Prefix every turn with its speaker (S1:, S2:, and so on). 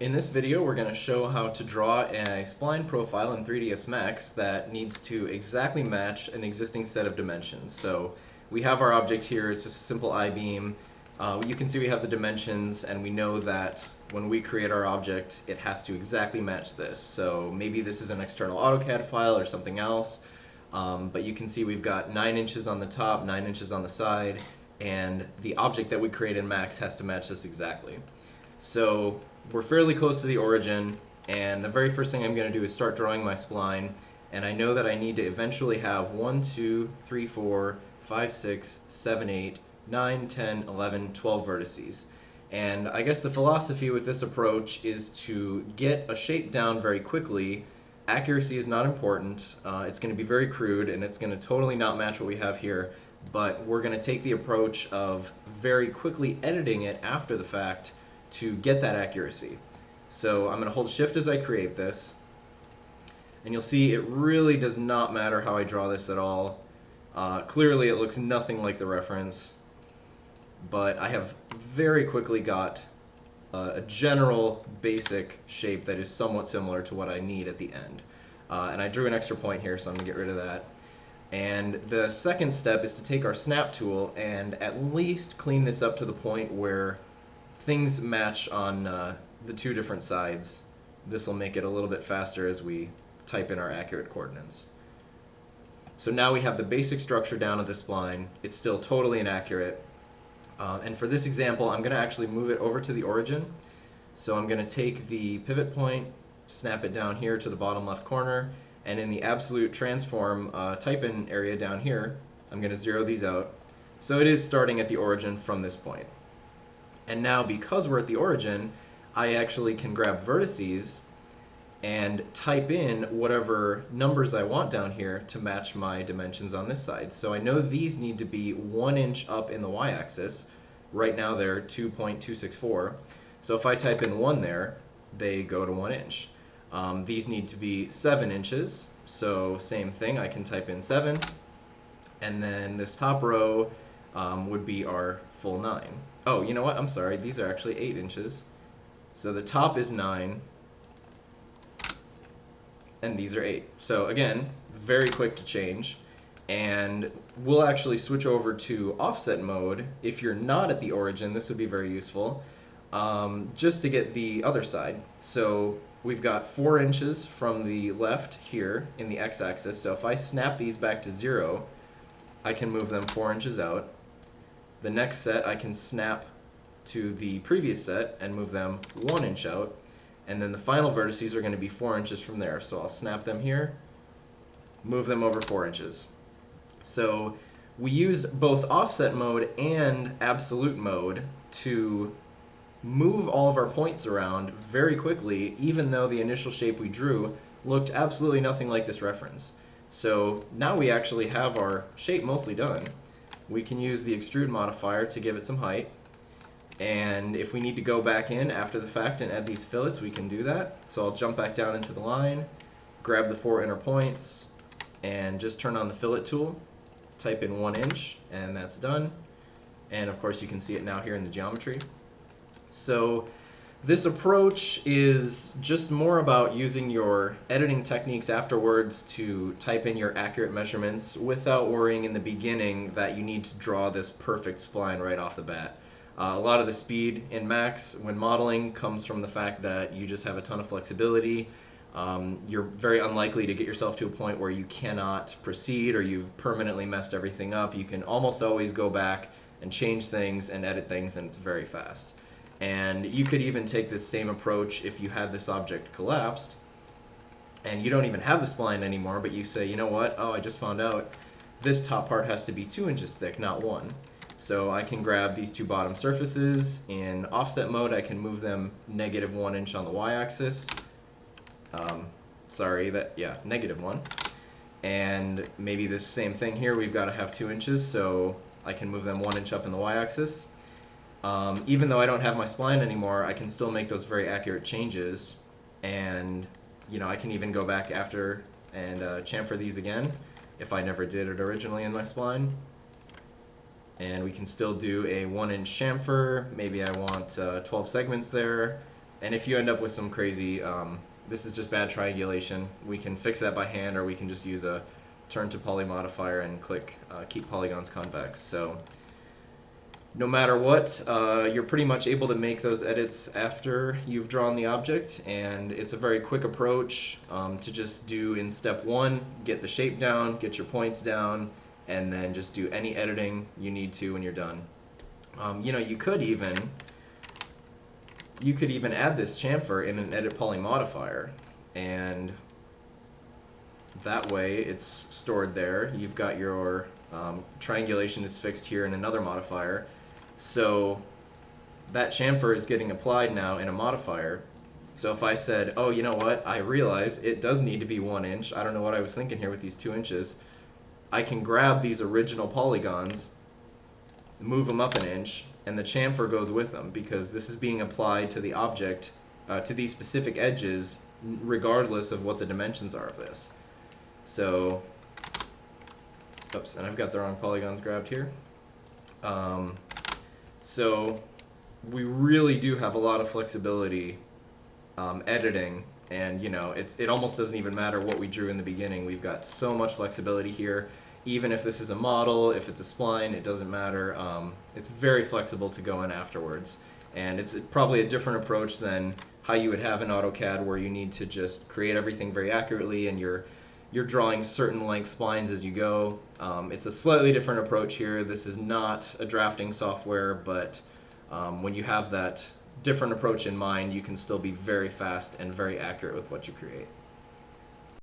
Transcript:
S1: In this video, we're going to show how to draw a spline profile in 3ds Max that needs to exactly match an existing set of dimensions. So we have our object here, it's just a simple I-beam. You can see we have the dimensions, and we know that when we create our object, it has to exactly match this. So maybe this is an external AutoCAD file or something else, but you can see we've got 9 inches on the top, 9 inches on the side, and the object that we create in Max has to match this exactly. So we're fairly close to the origin, and the very first thing I'm going to do is start drawing my spline, and I know that I need to eventually have 1, 2, 3, 4, 5, 6, 7, 8, 9, 10, 11, 12 vertices. And I guess the philosophy with this approach is to get a shape down very quickly. Accuracy is not important. It's going to be very crude, and it's going to totally not match what we have here, but we're going to take the approach of very quickly editing it after the fact to get that accuracy. So I'm going to hold shift as I create this, and you'll see it really does not matter how I draw this at all. Clearly it looks nothing like the reference, but I have very quickly got a general basic shape that is somewhat similar to what I need at the end. And I drew an extra point here, so I'm going to get rid of that. And the second step is to take our snap tool and at least clean this up to the point where things match on the two different sides. This will make it a little bit faster as we type in our accurate coordinates. So now we have the basic structure down of the spline. It's still totally inaccurate. And for this example, I'm going to actually move it over to the origin. So I'm going to take the pivot point, snap it down here to the bottom left corner, and in the absolute transform type-in area down here, I'm going to zero these out. So it is starting at the origin from this point. And now, because we're at the origin, I actually can grab vertices and type in whatever numbers I want down here to match my dimensions on this side. So I know these need to be 1 inch up in the y-axis. Right now they're 2.264. So if I type in 1 there, they go to 1 inch. These need to be 7 inches. So same thing, I can type in 7. And then this top row would be our full 9. Oh, you know what? I'm sorry. These are actually 8 inches. So the top is 9, and these are 8. So again, very quick to change. And we'll actually switch over to offset mode. If you're not at the origin, this would be very useful, just to get the other side. So we've got 4 inches from the left here in the x-axis. So if I snap these back to 0, I can move them 4 inches out. The next set I can snap to the previous set and move them 1 inch out, and then the final vertices are going to be 4 inches from there. So I'll snap them here, move them over 4 inches. So we used both offset mode and absolute mode to move all of our points around very quickly, even though the initial shape we drew looked absolutely nothing like this reference. So now we actually have our shape mostly done. We can use the extrude modifier to give it some height, and if we need to go back in after the fact and add these fillets, we can do that. So I'll jump back down into the line, grab the 4 inner points, and just turn on the fillet tool, type in 1 inch, and that's done. And of course you can see it now here in the geometry. So this approach is just more about using your editing techniques afterwards to type in your accurate measurements without worrying in the beginning that you need to draw this perfect spline right off the bat. A lot of the speed in Max when modeling comes from the fact that you just have a ton of flexibility. You're very unlikely to get yourself to a point where you cannot proceed or you've permanently messed everything up. You can almost always go back and change things and edit things, and it's very fast. And you could even take this same approach if you had this object collapsed and you don't even have the spline anymore, but you say, you know what, oh, I just found out this top part has to be 2 inches thick, not 1. So I can grab these two bottom surfaces. In offset mode, I can move them -1 inch on the y-axis. -1. And maybe this same thing here, we've got to have 2 inches, so I can move them 1 inch up in the y-axis. Even though I don't have my spline anymore, I can still make those very accurate changes, and I can even go back after and chamfer these again if I never did it originally in my spline. And we can still do a 1 inch chamfer. Maybe I want 12 segments there. And if you end up with some crazy, this is just bad triangulation, we can fix that by hand, or we can just use a turn to poly modifier and click keep polygons convex. So no matter what, you're pretty much able to make those edits after you've drawn the object, and it's a very quick approach to just do in step one, get the shape down, get your points down, and then just do any editing you need to when you're done. You know, you could even add this chamfer in an edit poly modifier, and that way it's stored there. You've got your triangulation is fixed here in another modifier. So that chamfer is getting applied now in a modifier. So if I said, oh, you know what, I realized it does need to be 1 inch. I don't know what I was thinking here with these 2 inches. I can grab these original polygons, move them up 1 inch, and the chamfer goes with them, because this is being applied to the object, to these specific edges, regardless of what the dimensions are of this. So, oops, and I've got the wrong polygons grabbed here. So we really do have a lot of flexibility editing, and you know, it almost doesn't even matter what we drew in the beginning. We've got so much flexibility here. Even if this is a model, if it's a spline, it doesn't matter. It's very flexible to go in afterwards, and it's probably a different approach than how you would have in AutoCAD, where you need to just create everything very accurately and you're drawing certain length splines as you go. It's a slightly different approach here. This is not a drafting software, but when you have that different approach in mind, you can still be very fast and very accurate with what you create.